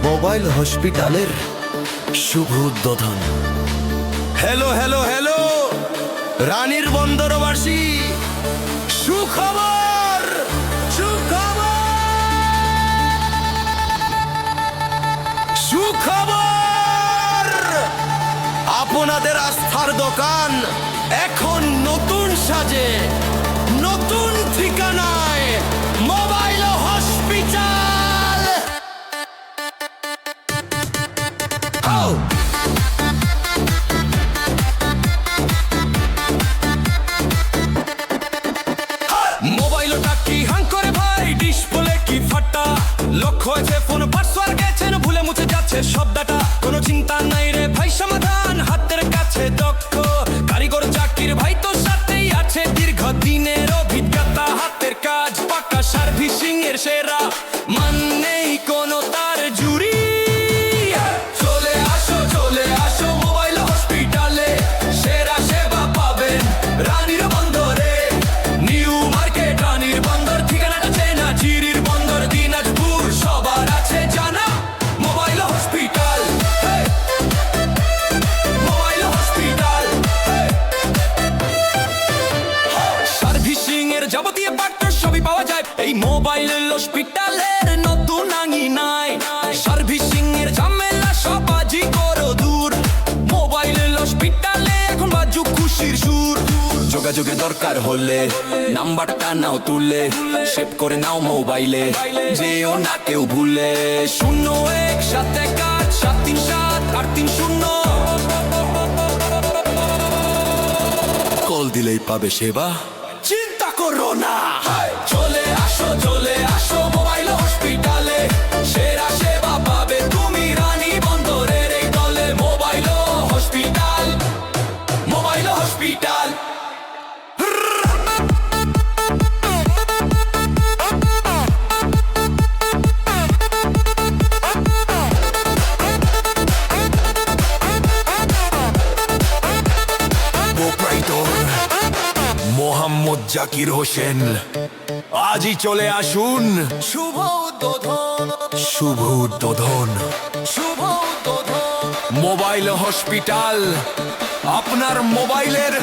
Mobile হসপিটালের শুভ উদ্বোধন। Hello hello hello, রানীর বন্দরবাসী, সুখবর সুখবর, আপনাদের আস্থার দোকান এখন নতুন সাজে, নতুন ঠিকানায়, মোবাইল হসপিটাল। মোবাইলটা কি হাং করে ভাই, ডিসপ্লে কি ফাটা, লক্ষ্য হয়েছে ফোন পাসওয়ার্ড গেছেন ভুলে মুছে যাচ্ছে সব ডাটা। কোনো চিন্তা নাই রে ভাই, সমাধান হাতের কাছে দক্ষ কারিগর চাকির ভাই, তো সাথেই আছে দীর্ঘ দিনের অভিজ্ঞতা। হাতের কাজ পাকা, সার্ভিসিং এর সেরা, মান নেই কোনো তার জুড়ি। চলে আসো মোবাইল হসপিটালে, সেরা সেবা পাবেন রানীর বন্দরে। নিউ মার্কেট রানীর বন্দর, ঠিকানাটা চেনা, চিরির বন্দর দিনাজপুর, সবার আছে জানা। Mobile hospital, mobile hospital, servicing এর যাবতীয় পার্ট সবই পাওয়া যায় এই মোবাইল হসপিটালের নতুন আঙিনায়। সার্ভিসিং এর ঝামেলা সব আজই করো দূর, মোবাইল হসপিটালে এখন বাজু খুশির সুর। যোগাযোগের দরকার হলে নাম্বারটা নাও তুলে, সেভ করে নাও মোবাইলে, যেও না কেউ ভুলে। 0171737830 কল দিলেই পাবে সেবা, চিন্তা করো না। চলে আসো মোবাইল হসপিটালে, সেরা সেবা পাবে তুমি রানী বন্দরের এই দলে। Mobile hospital, mobile hospital. Mohammad Zakir Hossain, আজই চলে আসুন। শুভ উদ্বোধন, শুভ উদ্বোধন, শুভ উদ্বোধন। মোবাইল হসপিটাল আপনার মোবাইলের